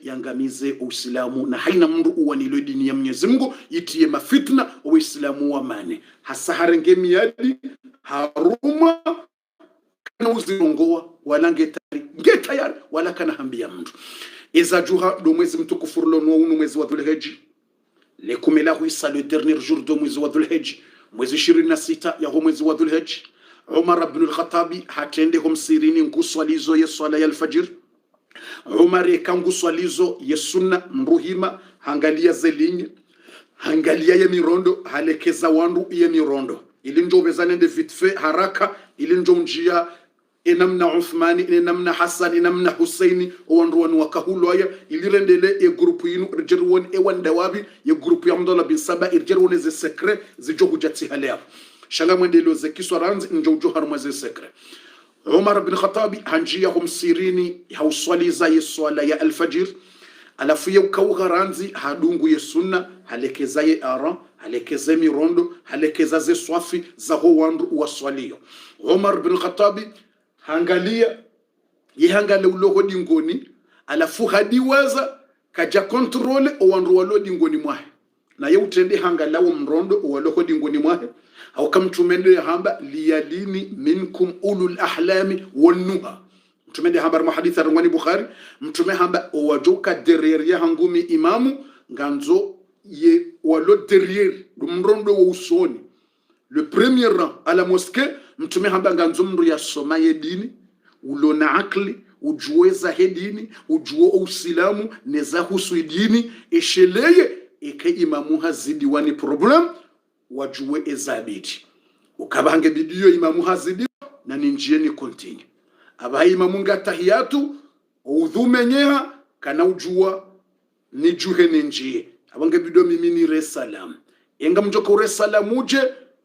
yangamize Uislamu na haina mndu uwanilo dini ya Mwenyezi Mungu itie mafitna Uislamu wa mane hasa harenge miadi haruma kana uzirongoa wala ngetayari wala kana hambia mndu eza juha do mwezi mtukufu lo unu mwezi wa Dhulhijja le kumela huisa le dernier jour do mwezi wa Dhulhijja mwezi 26 ya mwezi wa Dhulhijja Umar ibn al-Khattabi hatende homsirini nguswalizo ya swala ya al-fajr Umar kanguswalizo ya sunna mruhima hangalia zelinye hangalia ya mirondo halekeza wandu ya mirondo ili njo vezane de vitfe haraka ili njo njia enamna Uthmani enamna Hassan enamna Husaini wandu wanu wakahuloya ili rendele e grupu yinu irjerwon e wandawabi ya grupu ya Abdullah bin Saba irjerwon ze secret zijogu jati halea shanga mwendelo ze kiswaranzi njojo harmaze secret Umar ibn Khattabi hanjia humsirini hauswaliza yeswala ya al-fajr alafu ya ukawgharanzi hadungu ya sunna halekeza ye ara halekeza mirondo halekeza ze swafi za ho wandu waswalio Umar ibn Khattabi hangalia yehangale uloho dingoni alafu hadiwaza kaja kontrole o wandu walo dingoni mwahe na ye utende hangalawo mrondo o walo dingoni mwahe au kamtumende hamba liyalini minkum ulul ahlami wan nuha mtumende hamba muhaditha rwani Bukhari mtume hamba wajoka derrière hangumi imamu nganzo ye walo derrière mrondo wa usoni le premier rang à la mosquée mtume hamba nganzo mru ya soma ye dini ulona akli ujueza hedini ujuo uislamu neza husu dini esheleye eke imamu hazidi wani problem wajue ezabiti ukabange bidiyo imamu hazidi na ninjieni continue abahi imamu ngatahiyatu udhumenyeha kana ujua nijuhe ninjie abange bidiyo mimi ni resalam enga mjoka uresalam uje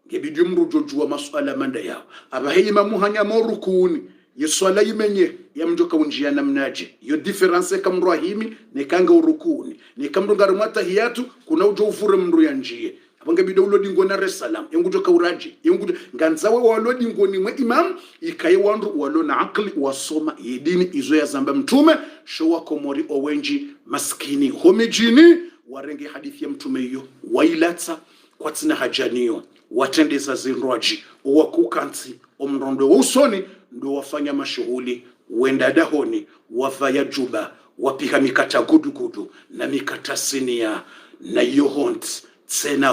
ngebidiyo mrujojua masuala manda yao abahi imamu hanyamo rukuni yeswala yimenye ya mjoka unjia namnaje yo difference kamru ahimi nekanga urukuni nekamru ngarumata hiyatu kuna ujo ufure mru ya njie abanga bido ulodi ngona resalam yengujoka uraji yengujo nganzawe walodi ngoni mwe imam ikaye wandu walona akli wasoma yedini izo ya zamba mtume showa komori owenji maskini homejini warenge hadithi ya mtume hiyo wailata kwatina hajaniyo watendeza zinroji wakukanti omrondo wa usoni ndo wafanya mashughuli wenda dahoni wafaya juba wapiha mikata gudugudu na mikata sinia na yohont tsena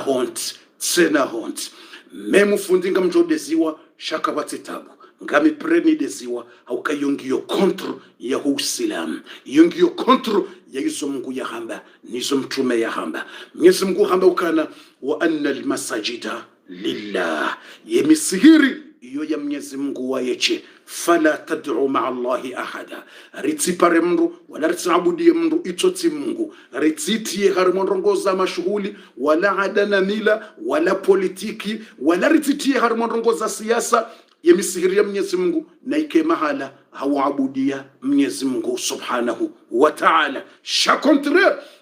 hont memu fundinga mjodeziwa shaka batitabu ngami preni deziwa au kayongiyo kontro ya Uislamu yongiyo kontro ya izo Mungu ya hamba nizo mtume ya hamba Mwenyezi Mungu hamba ukana wa anna almasajida lillah yemisihiri iyo ya Mwenyezi Mungu wayeche fala tad'u ma'a Allahi ahada ritipare mndu wala ritsaabudie mndu itoti Mungu rititie harmonrongoza mashughuli wala adana mila wala politiki wala rititie harmonrongoza siasa yemisihiri ya Mwenyezi Mungu na ike mahala hawaabudia Mwenyezi Mungu subhanahu wa ta'ala shakontre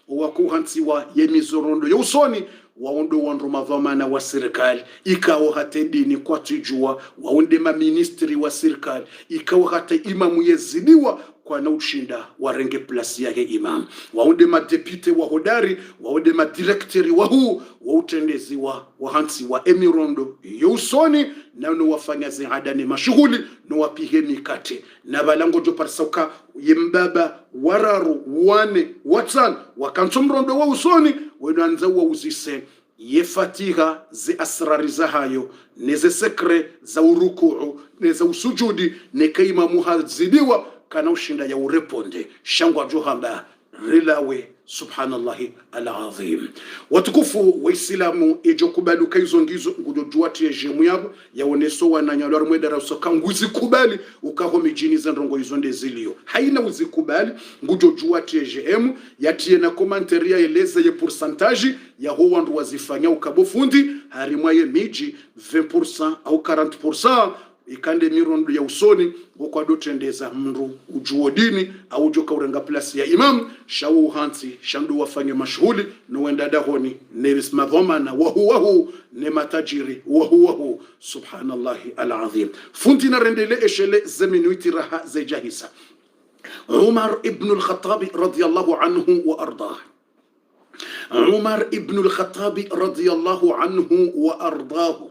wakuhantiwa yemizorondo yusoni waondo wandu mavamana wa serikali ikawa hata dini kwa tujua waonde ministri wa serikali ikawa hata imamu yezidiwa kwa na ushinda warenge plasi yake imam waonde madepite wa hodari waonde madirekteri wa huu wautendezi wa wahansi wa emirondo yusoni na no wafanya zihadani mashughuli no wapige mikate na balango jo parsauka yembaba wararu wane watan wakantumrondo wa usoni wenanza wa uzise yefatiha zi asrari za hayo neze sekre za urukuu neze usujudi neka imamu hazidiwa kana ushinda ya ureponde shangwa johamba rilawe subhanallahi alazim watukufu waislamu ejokubaluka izo ngizo ngujojuati ya jemu yabo yaoneso wananyalwa rumweda rasoka nguzikubali ukaho mijini za ndongo izo ndezilio haina uzikubali ngujojuati ya jemu yatie na komanteria eleze ye pourcentage ya ho wandu wazifanya ukabofundi harimwa ye miji 20% au 40% ikande mirondo ya usoni kwa dotendeza mndu ujuo dini au joka urenga plasi ya imam shawu hansi shandu wafanye mashughuli no wenda dahoni nevis madhamana wahu ne matajiri wahu subhanallahi alazim fundi na rendele eshele zeminuiti raha zejahisa Umar ibn al-Khattabi radiyallahu anhu wa ardah. Umar ibn al-Khattabi radiyallahu anhu wa ardahu.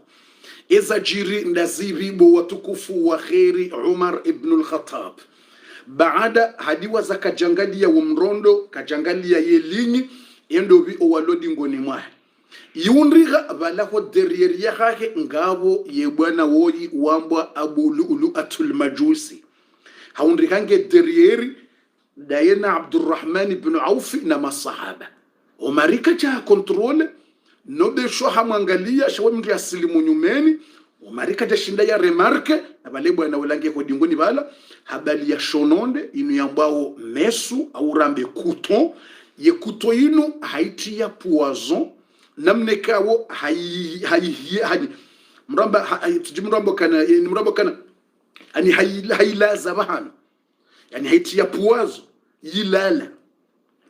Eza jiri ndaziri bo watukufu wa kheri Umar ibn al-Khattab. Baada hadiwa za kajangalia umrondo, kajangalia yelinyi, endo vi owalodi ngoni mwahe. Yunriga balaho derriere yahake ngabo yebwana woyi wambwa Abu Lu'lu'atul Majusi. Haunrikange derriere dayena Abdurrahman ibn Auf na masahaba. Umarika cha kontrole nobe sho hamwangalia shawe mtu asilimu nyumeni. Umarika cha shinda ya remarke abale bwana welange kwa dingoni bala habali ya shononde inu yambao mesu au rambe couton ye couton inu haiti ya poison namne kawo hayi mramba tujimramba kana ni mramba kana ani hayila zabahana yani haiti ya poison yilala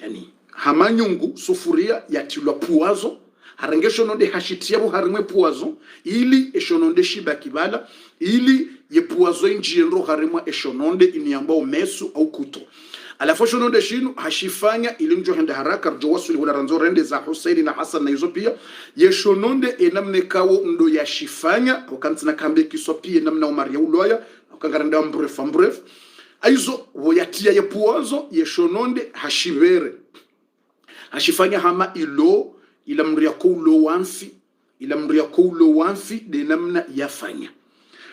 yani hamanyungu sufuria yatilwa poison harangeshononde hashitia bu harimwe poison ili eshononde shiba kibala ili ye poison injienro harimwa eshononde iniambao mesu au kuto alafu shononde shinu hashifanya ili njo hende haraka rjo wasuli wala ranzo rende za Husaini na Hassan na hizo pia ye shononde enamne kawo ndo ya shifanya wakanti na kambe kiso pia namna Umar ya uloya wakangaranda mbref aizo woyatia ye poison ye shononde hashivere hashifanya hama ilo ila mria koulo wanfi de namna yafanya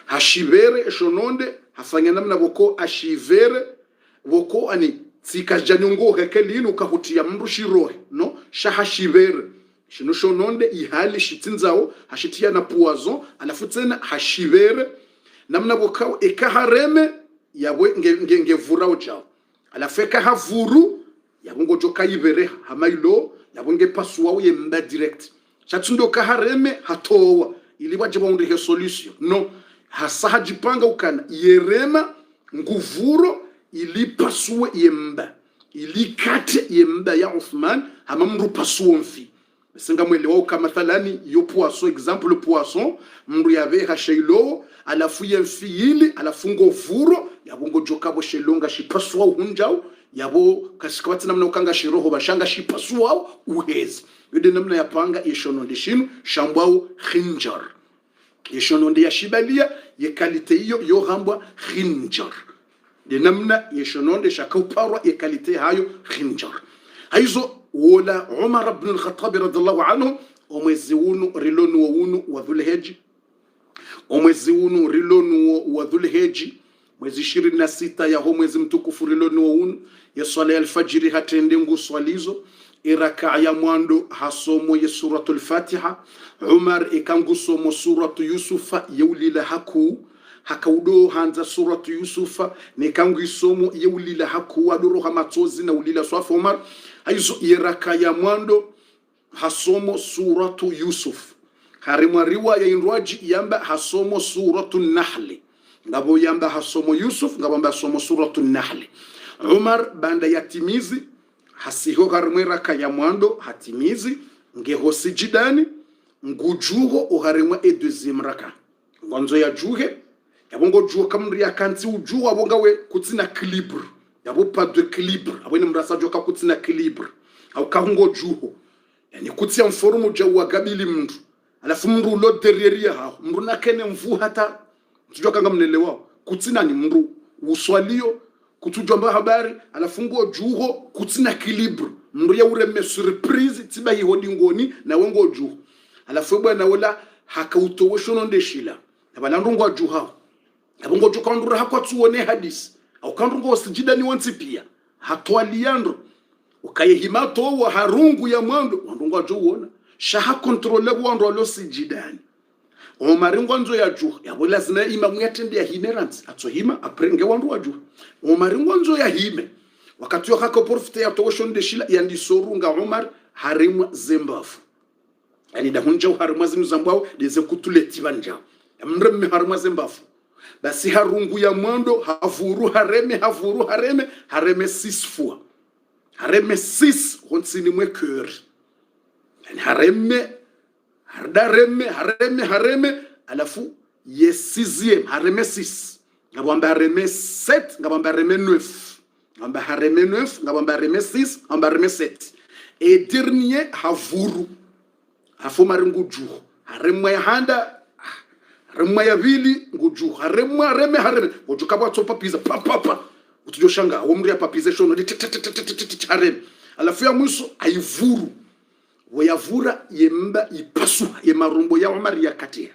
hashivere shononde hafanya namna boko ashivere boko ani sikajanyongo hekelinu kahutia mru shirohe no shahashivere shino shononde ihali shitinzao hashitia na poison alafu tena hashivere namna boko ekahareme yabwe ngevura ujao alafu ekahavuru yabungo joka ibere hamailo yabunge paswa uye mba direct chatsundo kahareme hatowa ili waje baunde solution no hasa jipanga ukana yerema nguvuro ili paswa yemba ili kate yemba ya Uthman hamamru paswa mfi singa mwele wao kama mathalani yo poisson exemple poisson mru yave hashailo alafu yemfi ili alafu ngovuro yabungo joka bo shelonga shipaswa hunjao yabo kasikabati namna ukanga shiroho bashanga shipaswa uhezi yode namna yapanga yeshononde shinu shambwao khinjar yeshononde ya shibalia ye kalite hiyo yo hambwa khinjar de namna yeshononde shakauparwa ye kalite hayo khinjar haizo wala Umar ibn al-Khattab radhiallahu anhu omwezi unu rilonu wa unu wa dhulheji omwezi unu rilonu wa dhulheji mwezi 26 ya mwezi mtukufu rilonu wa unu ya swala ya alfajiri hatende nguswalizo iraka ya mwando hasomo ya suratul Fatiha Umar ikangusomo suratu Yusufa yaulila hakaudo hanza suratu Yusufa nikangu isomo yaulila haku adoro hamatozi na ulila swafu Umar aizo iraka ya mwando hasomo suratu Yusuf harimwa riwaya inruaji yamba hasomo suratu Nahli ngabo yamba hasomo Yusuf ngabo yamba hasomo suratu Nahli Umar banda yatimizi hasiho harimwera kaya mwando hatimizi ngeho sijidani ngujuho uharimwa deuxième raka ngonzo ya juhe yabongo juho kamri yakanti ujuho abonga we kutsina équilibre yabo pas de équilibre abone mrasa joka kutsina équilibre au kahungo juho yani kutsia mforumu jawa gabili mndu alafu mndu lo derrière ha mndu nakene mvu hata tujoka ngamnelewa kutsina ni mndu uswalio kutujomba habari alafungo juho kutsina équilibre mndu ya ureme surprise tiba yihodi ngoni na wengo juho alafu bwana wala hakautowe shononde shila abalandungwa juha abongo jukandura hakwatsuone hadisi au kandungo sijida ni wansi pia hatwaliandro ukayehimato wa harungu ya mwando wandungwa juona shaha controle wando lo sijidani omaringo nzo ya juha yabo lazima imamu yatende ya himerance atsohima aprenge wando wa juha omaringo nzo ya hime wakati yo hako porfite ya toshonde shila yandi sorunga Umar harimwa Zembafu yani da hunja harimwa zimzambao deze kutuleti banja mremme harimwa Zembafu basi harungu ya mwando havuru hareme 6 fois hareme 6 honsini mwe cœur yani hareme alafu ye 6e hareme 6 ngabamba hareme 7 ngabamba hareme 9 amba hareme 9 ngamba hareme 6 amba hareme 7 et dernier havuru afu mari nguju haremwa ya handa haremwa ya vili nguju haremwa hareme nguju kabwa topa pizza pa utujoshanga omri ya papize shono harem alafu ya mwiso aivuru wayavura yemba ipasu yemarumbo ya Umar ya katia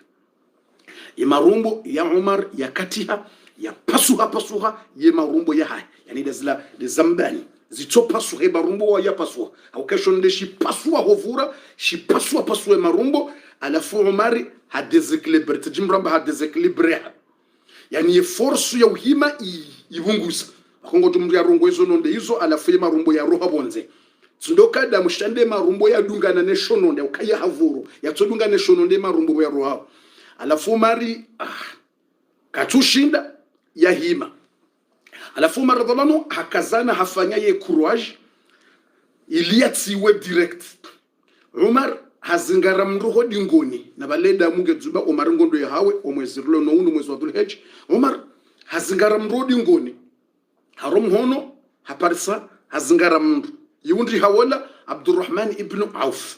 yemarumbo ya Umar ya katia ya pasuha yemarumbo ya hai yani dazla zambani zitopasu he marumbo wa ya pasua au kesho nde shi pasua hovura shi pasua marumbo alafu Umar hadesekilibre tjimramba hadesekilibre yani ye force ya uhima ibunguza akongo tumri ya rongo izo nonde izo alafu marumbo ya roha bonze tsundoka da mushande marumbo ya dungana ne shononde ukaya havuru ya tsodunga ne shononde marumbo ya roha alafu Umar katushinda ya hima alafu Umar radhiallahu hakazana hafanya ye courage iliatsiwe direct Umar hazingara mruho dingoni na baleda muge zuba Umar ngondo ya hawe omwezirlo no unu mwezi wa Dhulhijja Umar hazingara mruho dingoni harom hono haparsa hazingara mru yundi hawala Abdurrahman ibn Auf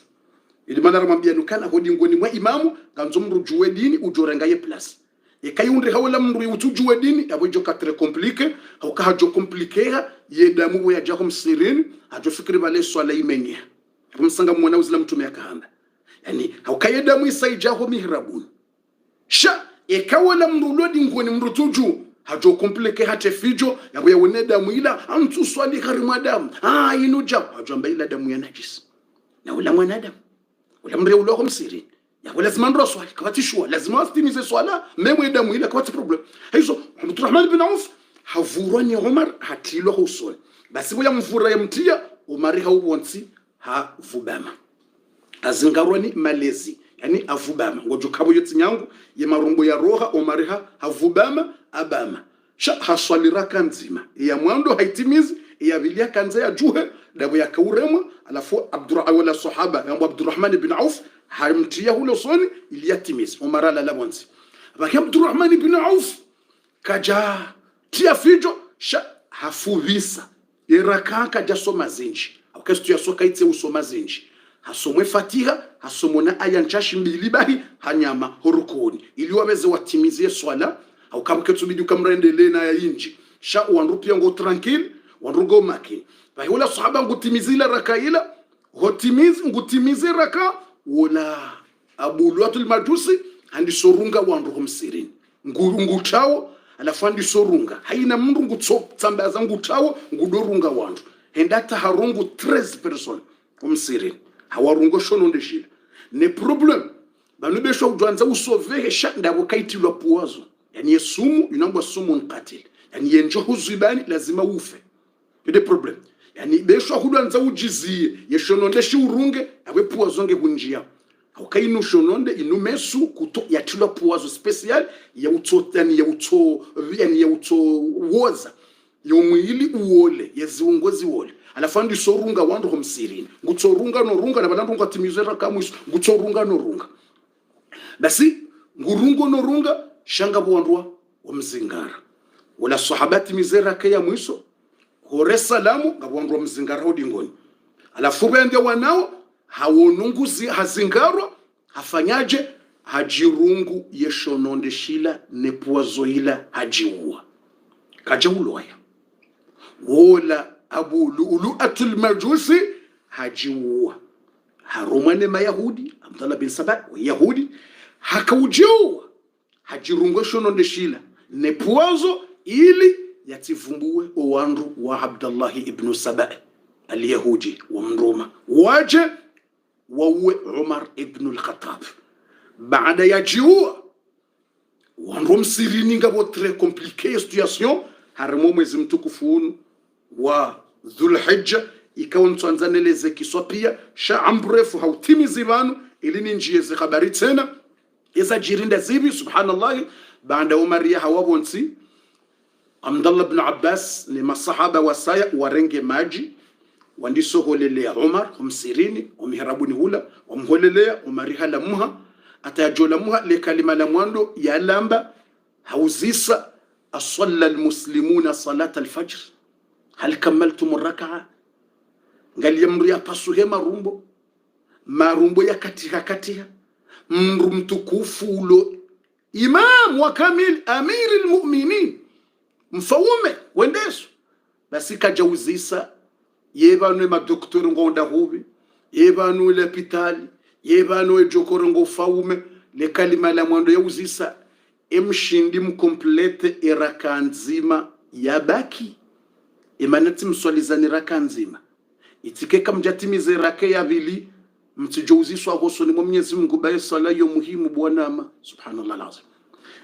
ili manara mambia nukana hodi ngoni mwa imamu ganzo mru juwe dini ujorenga ye plus ekayundi hawala mru utujuwe dini yabo joka très compliqué hauka hajo compliqué yedamu we ajakum sirin hajo fikri bale swala imenya kumsanga mwana uzila mtume akahanda yani hauka yedamu isaijaho mihrabun sha ekawala mru lodi ngoni mru tuju hajo compliqué hate fijo yabo ya weneda muila antu swali harima damu inuja hajo ambaila damu ya najis na ula mwanadamu ula mre ulo msirin ya lazima ndo swali kawati shua lazima astimize swala memwe damu ila kawati problem hizo Abdurrahman bin Auf havurani Umar hatilo husoni basi boya mvura ya mtia Umar haubonsi havubama azingarwani malezi yani avubama ngojo kabo yoti nyangu ye marumbo ya roha Umar havubama abama sha haswali raka nzima ya mwando haitimizi ya bilia kanza ya juhe dabo ya kaurema alafu Abdurrahman wala sahaba ya Abdurrahman bin Auf harimtia hulo soni iliyatimiz Umar la labonsi baki Abdurrahman ibn Auf kaja tia fijo sha hafuvisa iraka kaja soma zinji au kestu ya soka ite usoma zinji hasomwe Fatiha hasomona aya nchashi mbili bahi hanyama horukoni ili waweze watimizie swala au kamketu bidu kamrendele na ya inji sha wanrupia ngo tranquille wanrugo makini baki wala sahaba ngutimizila raka ila hotimiz ngutimize raka wala abuluatul majusi andi sorunga wandu msirin ngutawo alafu andi sorunga haina mndu ngutsambaza ngutawo ngudorunga wandu hendata harungu 13 person msirin hawarungo shono ndeshila ne problem banubesho udwanza usoveke shanda bukaitilwa puwazo yani yesumu inangwa sumu nqatil yani yenjo huzibani lazima ufe de problem yani besho hudwanza ujizie yeshono ndeshi urunge awe puwazo nge kunjia haukainu shononde inumesu kuto yatila puwazo special ya utotani ya uto woza ya umwili uole ya ziungozi uole alafandi sorunga wandu homsirini ngutsorunga no runga na balandu ngatimizera kamwisu ngutsorunga no runga basi ngurungo no runga shanga bwandwa omzingara wala sahabati mizera kaya mwiso hore salamu ngabwandwa mzingara hodingoni alafu bende wanao hawonunguzi hazingaro hafanyaje hajirungu yeshononde shila nepuazo ila hajiua kajauloya wola abuluatul majusi hajiua haromane mayahudi Abdullah bin Saba yahudi hakaujiua hajirungu yeshononde shila nepuazo ili yativumbue owandu wa Abdullah ibn Saba al-Yahudi wa mroma waje wawe Umar ibn al-Khattab baada ya jiua wanrom sirini ngabo très compliqué situation harimo mwezi mtukufu wa Dhulhijja ikawa ntuanzaneleze kiswa pia sha ambrefu hautimizi banu ili ninjie ze habari tena iza jirinda zibi subhanallah baada Umar ya hawabonsi Abdullah ibn Abbas ni masahaba wasaya warenge maji wandisoholelea Umar humsirini umhiharabuni hula umholelea umarihala muha atajola muha le kalima la mwando ya lamba hauzisa asalla almuslimuna salat alfajr hal kamaltum raka'a ngali mru ya pasuhe marumbo ya katika mru mtukufu ulo imam wa kamil amiril mu'minin mfaume wendeso basi kajauzisa yebanu madoktor ngonda hubi yebanu le pitali yebanu ejokoro ngo faume le kalima la mwando yauzisa emshindi mkomplete iraka nzima yabaki emanati mswalizani raka nzima itikeka mjatimize raka ya bili mtijouziswa hoso ni Mwenyezi Mungu baye sala yo muhimu bwanama subhanallah lazim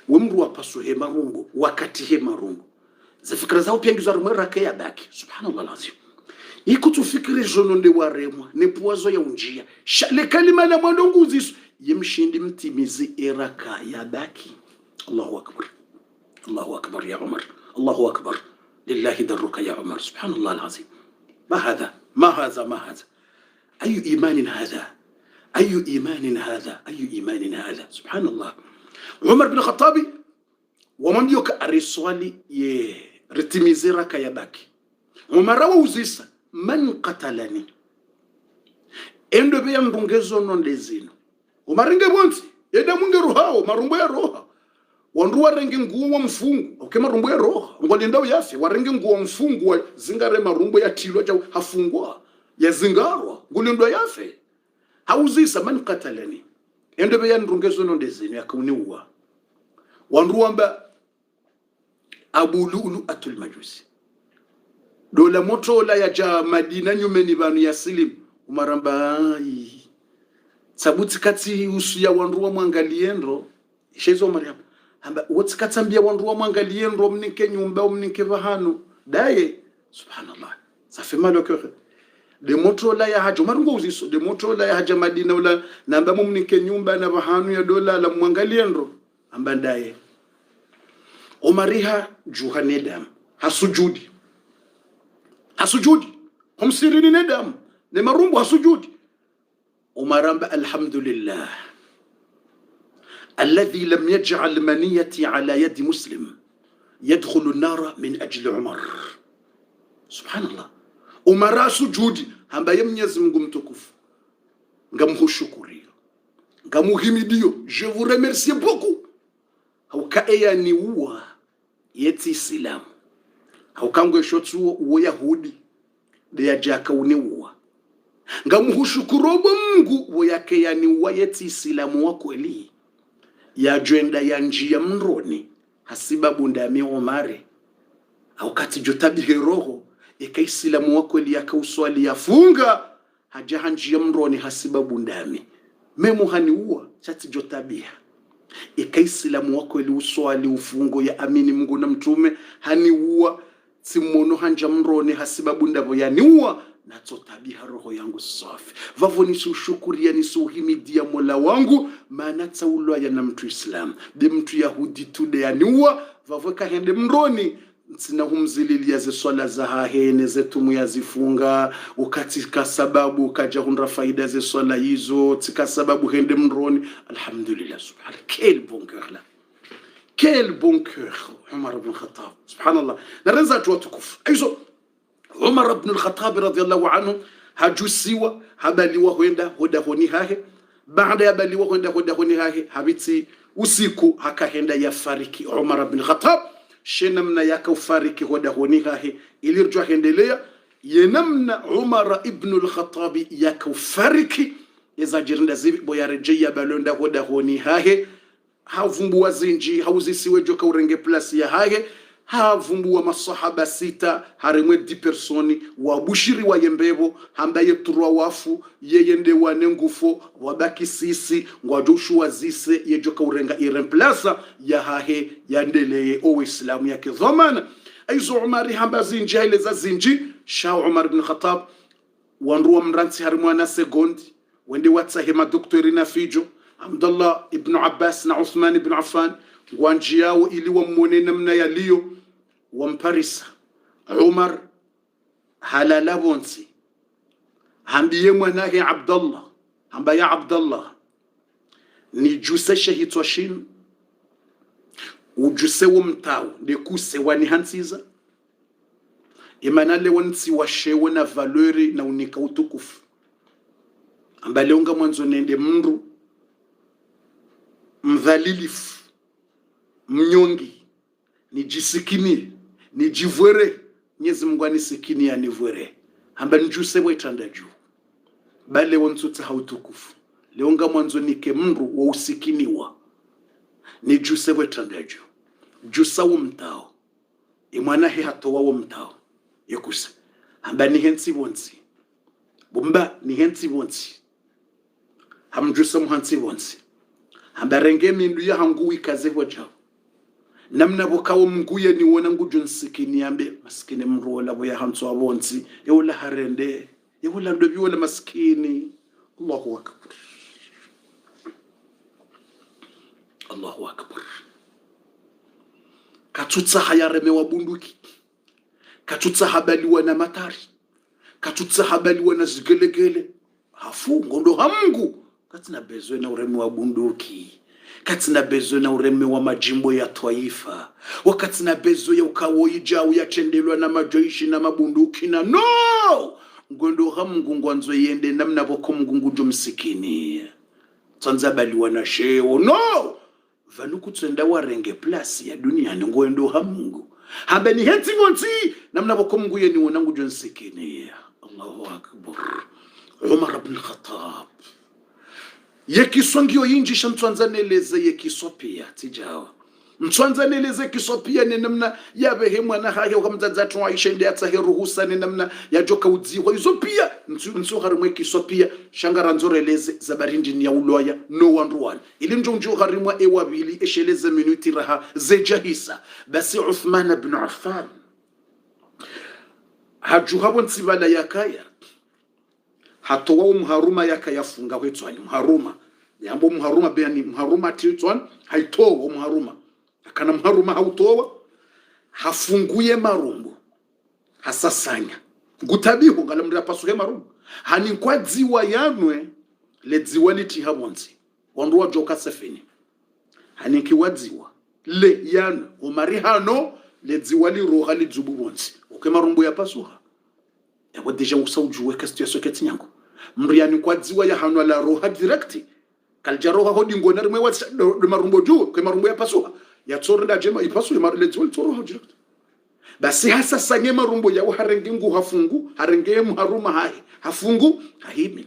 wemru wapasu he marungu wakati he marungu za fikra zao pia ngizwa raka ya baki subhanallah lazim ikutufikire jono nde waremwa ne puazo ya unjia le kalima la mwando nguzisu yemshindi mtimizi iraka ya baki Allahu akbar Allahu akbar ya Umar Allahu akbar lillahi darruka ya Umar subhanallah alazim ما هذا أي إيمان هذا أي إيمان هذا سبحان الله عمر بن الخطاب ومن يوك الرسالي يرتميزي ركا يباكي عمر ووزيس من قتلني endo be yambungezo nondezino umaringe bonzi yeda munge rohao marumbo ya roha wandu warenge nguo wa mfungu okay marumbo ya roha ngolinda yafi warenge nguo wa mfungu wa zingare marumbo ya tilo cha hafungwa ya zingarwa ngulindwa yafi hauzisa man qatalani endo be yandungezo nondezino yakuniwa wandu wamba Abu Lulu atul Majusi dola moto la ya ja Madina nyumeni banu ya Silim umaramba sabuti kati usu ya wandu wa mwangaliendo shezo Mariam amba wotsikatambia wandu wa mwangaliendo mnike nyumba mnike bahanu daye subhanallah safema cœur de moto la ya haja marungo uziso de moto la ya haja Madina ula namba mnike nyumba na bahanu ya dola la mwangaliendo amba daye Omariha juhanedam hasujudi humsirini nedam ne marumbu hasujudi umaramba alhamdulillah alladhi lam yaj'al maniyati ala yadi muslim yadkhulu an-nara min ajli Umar subhanallah umara sujudi hamba ya Mwenyezi Mungu mtukufu ngamhushukuri ngamuhimidio je vous remercie beaucoup haukaeya ni uwa yeti Islam haukangwe shotsuo uwo Yahudi de yajaka uniwa ngamuhushukuru Mungu uwo yake yani uwa yeti Islamu wa kweli ya jenda ya njia mroni hasibabu ndami Omari haukati jotabi roho eka Islamu wa kweli yakauswali yafunga hajaha njia mroni hasibabu ndami memu hani uwa chati jotabia Islamu wako ili uswali ufungo ya amini Mungu na mtume hani uwa simono hanja mrone hasibabu ndabo yani uwa natsotabiha roho yangu safi vavo nisushukuri nisuhimidia Mola wangu maana tsaulwa ya na mtu Islam de mtu Yahudi tude yani uwa vavo kahende mroni sina humzililia ze swala za hahene zetu muyazifunga ukatika sababu ukaja hundra faida ze swala hizo tika sababu hende mroni alhamdulillah subhanallah quel bon cœur Umar ibn Khattab subhanallah narenza tu watukufu aizo Umar ibn al-Khattab radiyallahu anhu hajusiwa habaliwa huenda hoda honi hahe baada ya baliwa huenda hoda honi hahe habiti usiku hakahenda ya fariki Umar ibn Khattab shenamna yakaufariki hoda honi hahe ilirjwa hendelea yenamna Umar ibn al-Khattab yakaufariki yazajirinda zibi boyarejea balonda hoda honi hahe havumbuwa zinji hauzisiwe joka urenge plasi ya hahe havumbuwa masahaba 6 haremwe 10 personi wabushiri wa yembebo hambaye turwa wafu yeyende wanengufo wabaki sisi ngwajoshuwa zise yejoka urenga iremplasa ya hahe yandeleye o Islamu yake dhamana aizo Umari hamba zinji haile za zinji sha Umar ibn Khattab wanruwa mranti harimwana segondi wende watsahema doktorina fijo Abdullah ibn Abbas na Uthman ibn Affan wanjiao ili wamwone namna yaliyo wamparisa Umar halala bonsi hambiye mwanahe Abdullah hamba ya Abdullah ni juse shahitwa shin ujuse wumtao ndekuse wani hansiza imanale wansi washewe na valeri na unika utukufu ambale unga mwanzo nende mndu mdhalilifu mnyongi nijisikini nijivwere Mwenyezi Mungu anisikini anivwere hamba njuse wetanda juu bale wonsuta hautukufu leonga mwanzo nike mndu wa usikiniwa nijuse wetanda juu jusa umtao imwana he hatowa umtao yekusa hamba ni hensi wonsi bumba ni hensi wonsi hamjusa muhansi wonsi hamba renge mindu ya hangu ikaze wajao namna bokawo mnguye ni wona ngujo nsikini ambe maskini mrola boya hanso abonsi yola harende yola ndobi wala maskini. Allahu akbar, Allahu akbar. Katutsa hayareme wa bunduki, katutsa habaliwa na matari, katutsa habaliwa na zigelegele hafu ngondo hamungu katina bezwe na ureme wa bunduki, katina bezwe na ureme wa majimbo ya taifa, wakati na bezwe ya ukawo ijao ya chendelwa na majoishi na mabunduki na no ngondo hamungu ngwanzo yende namna boko mgungu jo msikini tsanza baliwa na sheo no vanuku tsenda warenge plus ya dunia ngondo hamungu habeni heti ngonzi namna boko mgungu yeni wonangu jo msikini. Allahu akbar. Umar ibn Khattab yekisongio yinji shamtwanzaneleze yekisopia tijawa mtwanzaneleze kisopia ni namna yabehe mwana hahe ukamzazatu Aisha ndi ataheruhusa ni namna ya joka udziwa izo pia nsuharimwe kisopia shangara nzoreleze zabarindi ni ya uloya no one ili njonjo harimwa ewabili esheleze minuti raha zejahisa basi Uthman ibn Affan hajuhabo nsibala yakaya hatowa umharuma yakayafunga wetwani mharuma yambo mharuma beni mharuma titwan haitowa umharuma kana mharuma hautowa hafunguye marumbu hasasanya ngutabiho ngalamra pasuke marumbu hani kwa dziwa yanwe le dziwa liti habonzi wandu wajoka sefini hani kiwadziwa le yanwe umari hano le dziwa li roha li dzubu bonzi uke marumbu ya pasuha yabo deja usaujuwe question ketinyango mriani kwa dziwa ya hano la roha direct kaljaroha hodi ngona rimwe wa marumbu juu ke marumbu ya pasuha ya tsorenda jema ipasu ya marle dzol tsoro direct basi hasa sanye marumbu ya harenge ngu hafungu harenge muharuma hahi hafungu hahimi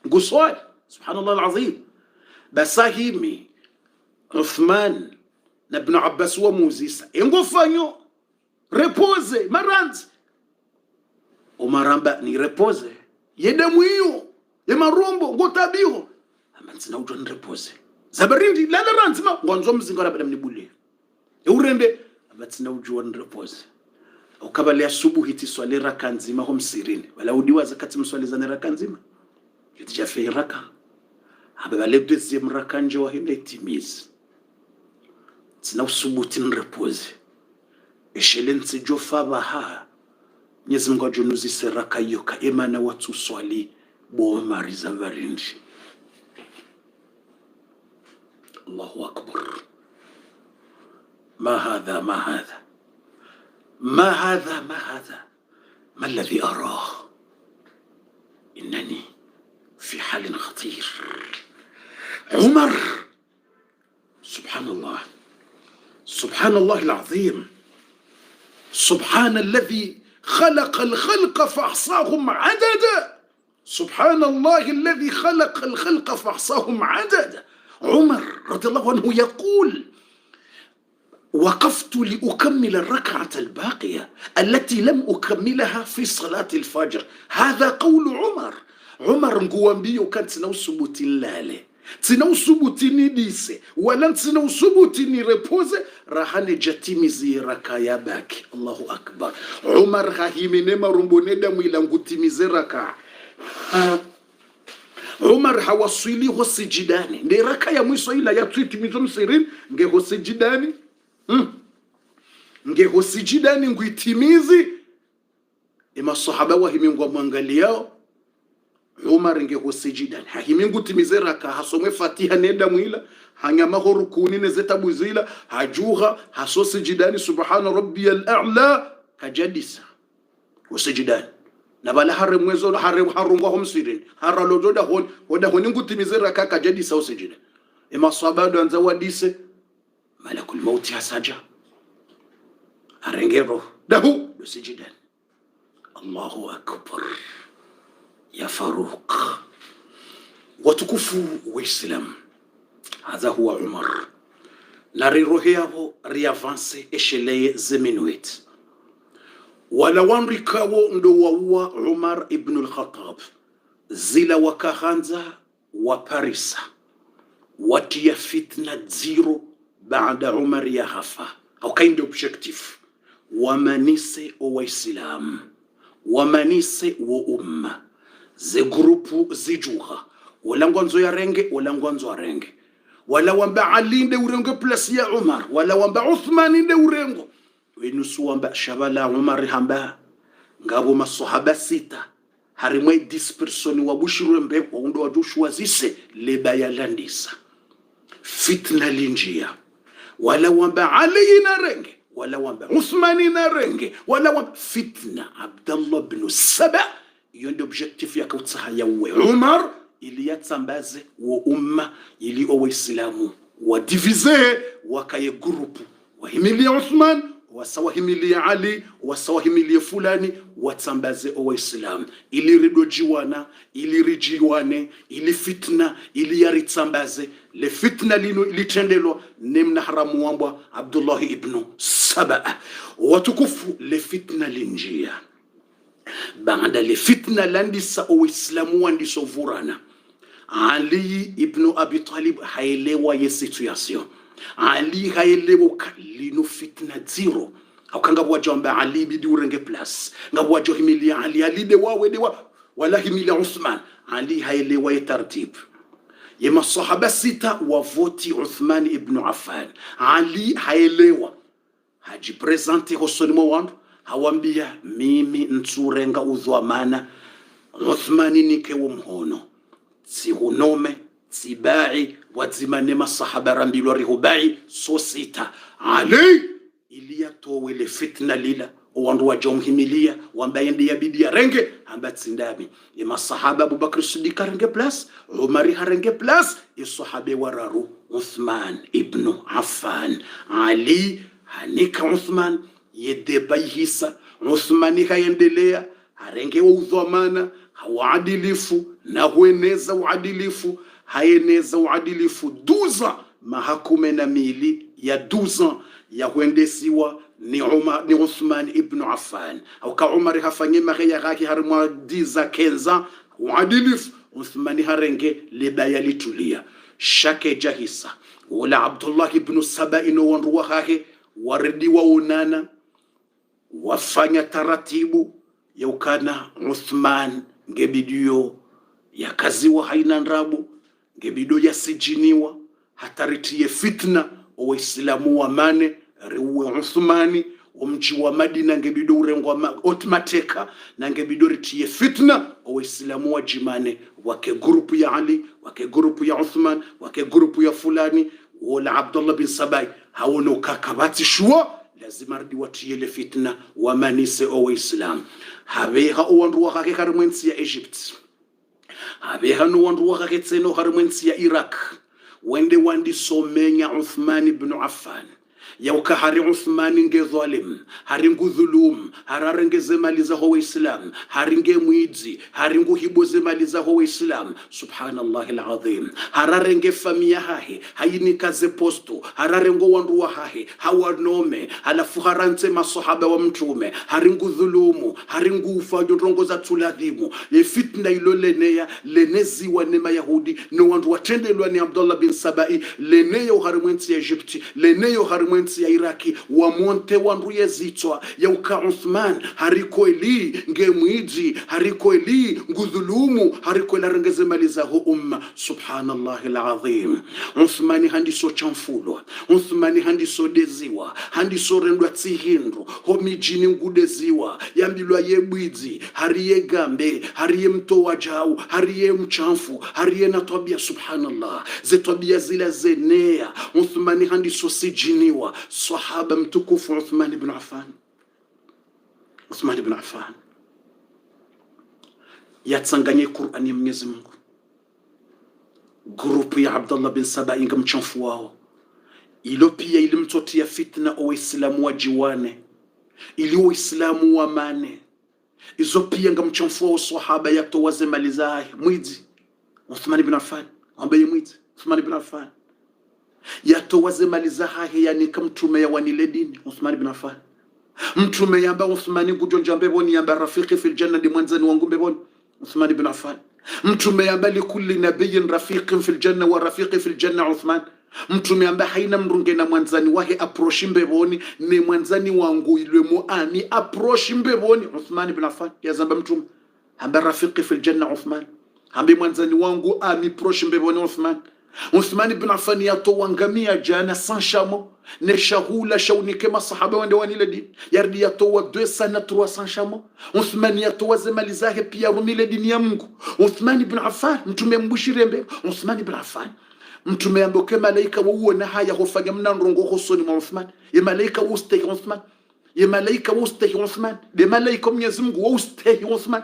nguswali subhanallah alazim basahimi Uthman na ibn Abbas wa Muzisa engofanyo repose maranzi umaramba ni repose yedemu hiyo ya marumbu ngotabiho amanzina ujo ni repose zabarindi lala ranzima ngwanzo mzingara bada mnibule eurende abatsina ujo ni repose ukabale asubuhi tiswali raka nzima ho msirini wala udiwa zakati mswali za raka nzima yitija fe raka abale deuxième raka nje wa hinde timiz tsina usubuti ni repose eshelensi jofa baha Mwenyezi Mungu ajunuzi seraka yoka emana watu swali bo mariza barindi. Allahu akbar. ما هذا ما الذي أراه إنني في حال خطير. عمر سبحان الله العظيم سبحان الذي خلق الخلق فاحصاهم عددا. سبحان الله الذي خلق الخلق فاحصاهم عددا. عمر رضي الله عنه يقول وقفت لأكمل الركعة الباقية التي لم أكملها في صلاة الفجر. هذا قول عمر نقوامبيو كان تنوسبوتي لالي تنوسبوتي نديسي ولا تنوسبوتي نريبوزي راحاني جاتيمي زي ركايا باكي. الله أكبر. عمر هاهيمي نما رمبوني دمو إلانقوتيمي زي ركا عمر حوصيلي هو سجداني ني ركايا ميسو إلا يتويتي ميزو مسيرين نجي هو سجداني nge hosijidani nguitimizi ima sahaba wa himingu mwangaliao Umar nge hosijidani hahimingu timizera ka hasomwe Fatiha nenda mwila hanyama horukuni nezetabu zila hajuha hasosijidani subhana rabbiyal a'la kajadisa usijidani na bala hare mwezo hare harungwa homsirin haralo joda hon oda honingutimizera kaka jadi sa usijida emaswabado anza wadise malakul mauti hasaja arengero dahu usijidani. Allahu akbar ya Faruq. Watukufu wa Islam, hadha huwa Umar na rirohe yabo riavanse esheleye zeminuet wala wanrikawo ndo waua Umar ibn al-Khattab zila wakahanza wa Parisa watia fitna zero baada Umar ya hafa au kind objective wamanise wa Islam wamanise wa umma ze grupu zijuha wala ngwanzo ya renge wala ngwanzo ya renge wala wamba Ali nde urengo plus ya Umar wala wamba Uthman nde urengo wenusu wamba shabala Umar hamba ngabo masahaba sita harimwe 10 personi wabushirwe mbeko ndo wajushwa zise leba ya landisa fitna linjia wala wamba Ali na renge wala wamba Uthman na renge wala wamba fitna Abdullah ibn Saba yondo objectif ya kautsaha ya Umar ili yatsambaze wa umma ili o Waislamu wa divize wakaye grupu wahimilia Uthman wasawahimilia Ali wasawahimilia fulani watsambaze o Waislamu ili ridojiwana ili rijiwane ili fitna ili yaritsambaze le fitna lino ilitendelwa nemna haramu wambwa Abdullah ibn Saba watukufu le fitna linjia baada le fitna landisa o Waislamu wandiso vurana Ali ibn Abi Talib haelewa ye situation. Ali haelewa lino fitna zero. Haukanga wajamba Ali bidi urenge plus. Nga wajo himilia Ali de wala himilia Uthman. Ali haelewa ye tartib. Ye masahaba sita wavoti Uthman ibn Affan. Ali haelewa. Haji presente hosonimo wandu. Hawambia mimi nturenga udhuamana. Uthman nike umhono. Si hunome, si bai, wadzimane masahaba rambilwa rihubai, so sita. Ali, ilia towe le fitna lila, wandu wajomhimilia, wambaye ndi yabidi ya renge, hamba tsindami. Ima sahaba Abu Bakr Siddiq renge plus, Umari harenge plus, sahabe wararu, Uthman ibn Affan. Ali, hanika Uthman, yedebai hisa, Uthmani hayendelea, harenge wa udhamana, hawaadilifu na hueneza uadilifu haeneza uadilifu 12 mahakume na mili ya 12 ya huendesiwa ni Uthman ibn Affan au ka Umar hafanye maria gaki harmwa 10 15 uadilifu Uthman harenge lebaya litulia shake jahisa wala Abdullah ibn Saba ino wanruwa hake waridi wa unana wafanya taratibu ya ukana Uthman ngebidio ya kaziwa haina nrabu ngebidio ya sijiniwa hataritie fitna o Waislamu wa mane riwe Uthmani umji wa Madina ngebidio urengwa otmateka na ngebidio ritie fitna o Waislamu wa jimane wake grupu ya Ali wake grupu ya Uthman wake grupu ya fulani wala Abdullah bin Sabai hawono kakabati shua lazima rdi watie le fitna wa manise o Waislamu habeha uwandu wakake harimwensi ya Egypt habeha no wandu wakake tseno harimwensi ya Iraq wende wandi somenya Uthman ibn Affan yauka hari Uthman nge zalim haringu dhulum hararengeze mali za Waislamu haringe muidzi haringu hiboze mali za Waislamu subhanallah alazim hararenge famia hahe hayini kaze posto hararengo wandu wa hahe hawanome alafu harante masahaba wa mtume haringu dhulumu haringu ufajo ndongo za tuladhimu le fitna ilolenea lenezi wa nema Yahudi no wandu watendelwa ni Abdullah bin Sabai leneyo harimwensi ya Egypti leneyo harimwensi ya Iraki wa monte wandu yezitwa ya uka Uthman hariko eli ngemwiji hariko eli ngudhulumu hariko la rengeze mali za umma subhanallah alazim Uthman handiso chamfulwa Uthman handiso deziwa handiso rendwa tsihindu homijini ngudeziwa yambilwa yebwizi hariye gambe hariye mto wajau hariye mchamfu hariye na tabia subhanallah ze tabia zila zenea Uthman handiso sijiniwa sahaba mtukufu Uthman ibn Affan yatsanganye Qur'ani ya Mwenyezi Mungu. Grupu ya Abdullah bin Saba inga mchanfu wao ilo pia ilimtotia fitna o Waislamu wajiwane, ili Waislamu wamane. Izo pia nga mchanfu wao sahaba yatowaze mali zahe mwidzi Uthman ibn Affan, ambaye mwidzi Uthman ibn Affan yatowaze mali zahe, yani kamtume ya wanile dini Uthman ibn Affan, mtume yamba Uthman gujonja mbeboni yamba rafiki fil janna di mwanzani wangu mbeboni Uthman ibn Affan, mtume yamba likulli nabiyin rafiqin fil janna wa rafiqi fil janna Uthman, mtume yamba haina mrunge na mwanzani wahe approach mbeboni ni mwanzani wangu ilwemo ani approach mbeboni Uthman ibn Affan yazamba mtume hamba rafiqi fil janna Uthman, hambi mwanzani wangu ami approach mbeboni Uthman. Uthman ibn Affan yatowangamia jana sans chamo ne shahula shaunike masahaba wande wanile dini yardi yatowa 200 na 300 chamo. Uthman yatowaze mali zake pia rumile dini ya Mungu. Uthman ibn Affan mtume mbushire mbe Uthman ibn Affan mtume amboke malaika wuona haya hofanya mnanrongo hosoni mwa Uthman ye malaika ustahi Uthman ye malaika ustahi Uthman de malaika Mwenyezi Mungu ustahi Uthman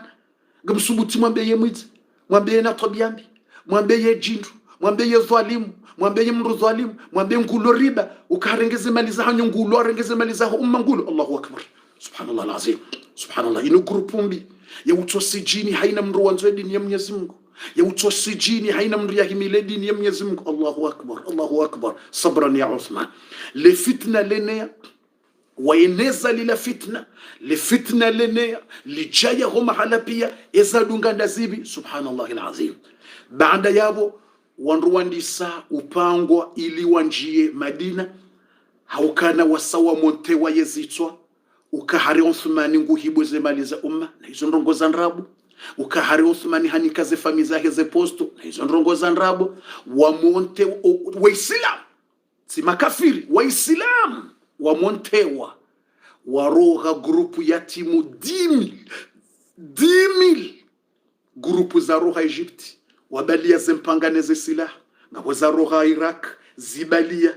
gamsubuti mwambie yemwiti mwambie na tobiambi mwambie ye jindu mwambie ye dhalimu mwambie mndu dhalimu mwambie ngulo riba ukarengeze mali za hanyo ngulo arengeze mali za umma ngulo. Allahu akbar, subhanallah alazim, subhanallah. Ino grupumbi ya utosijini haina mndu wanzo dini ya Mwenyezi Mungu, ya utosijini haina mndu ya himile dini ya Mwenyezi Mungu. Allahu akbar, Allahu akbar. Sabran ya Uthman. Le fitna lenea waeneza lila fitna, le fitna lenea lijaya homa hala pia eza dunganda zibi. Subhanallah alazim. Baada yabo wanruandisa upangwa ili wanjie Madina haukana wasawa monte wa yezitwa ukahari Uthmani nguhibu ze mali za umma na hizo ndongo za nrabu, ukahari Uthmani hanikaze fami zake ze posto na hizo ndongo za nrabu wa monte wa Islam si makafiri wa Islam wa montewa waroha grupu ya timu 10,000 grupu za roha Egypti wabalia zempangane ze silaha ngabo za roha Iraq zibalia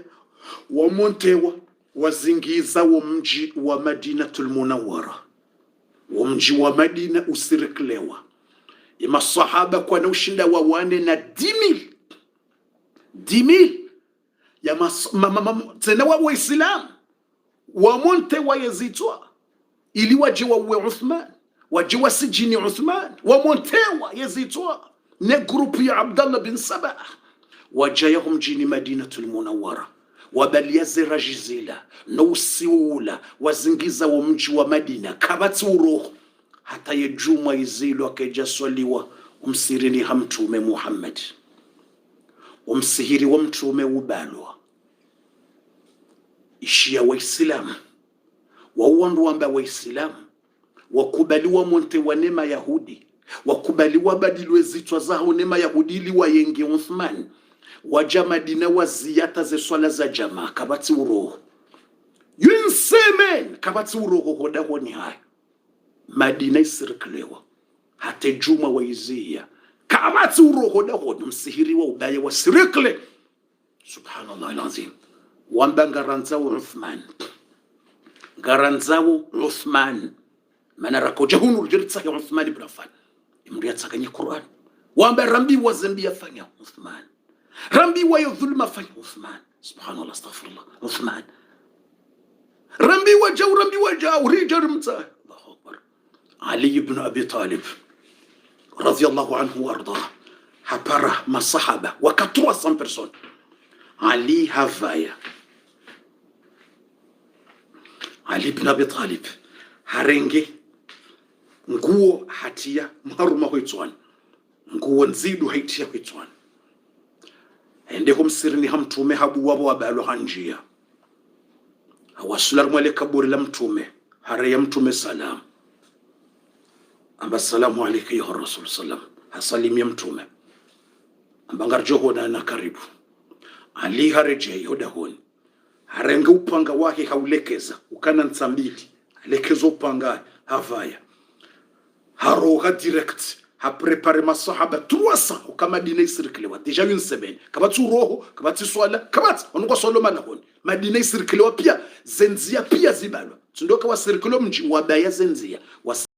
wamontewa wazingiza wa mji wa Madinatul Munawwara, wa mji wa Madina usiriklewa ima sahaba kwa na ushinda wa wane na 10,000 ya tena wa Waislamu wamontewa yazitwa ili waje wa Uthman waje wasijini Uthman wamontewa yazitwa ne grupu ya Abdullah bin Saba wajayahum jini Madinatul Munawwara wabalia zirajizila na usiula wazingiza wa mji wa Madina kabati uroho hata ye juma izilo akejaswaliwa umsirini hamtume Muhammad umsihiri wa mtume ubalwa ishia Waislamu wauandu wamba Waislamu wakubaliwa monte wa nema Yahudi wakubaliwa badilwe zitwa zao nema Yahudi ili wayenge Uthman waja Madina waziyata ze swala za jamaa kabati uroho yunsemen kabati uroho hoda honi hai Madina isiriklewa hate juma waizia kabati uroho hoda honi msihiri wa ubaya wasirikle. Subhanallah alazim. Wamba ngaranzawo Uthman ngaranzawo Uthman mana rakoja hunu rjirtsa ya Uthman ibn Affan imriya tsakanye Qur'an wamba rambi wa zambi yafanya Uthman rambi wa yadhulma fanya Uthman. Subhanallah, astaghfirullah. Uthman rambi wa jaw rijar mta. Allahu akbar. Ali ibn Abi Talib radiyallahu anhu warda hapara masahaba wa 300 personnes Ali havaya Ali ibn Abi Talib harenge nguo hatia mharuma hoitwan nguo nzidu haitia hoitwan ende kumsirini hamtume habu wabo wabalo hanjia awasular mwale kaburi la mtume hare ya mtume salam amba salamu alayka ya Rasul salam hasalim ya mtume amba ngarjoho na karibu Ali hareje yoda honi harenge upanga wake haulekeza ukana nsambili alekezo upanga havaya haroha direct ha prepare masahaba 300 kama Madina isiriklewa deja une semaine kabati roho kabati swala kabati onko Solomon honi Madina isiriklewa pia zenzia pia zibalwa tundoka wasiriklewa mji wabaya zenzia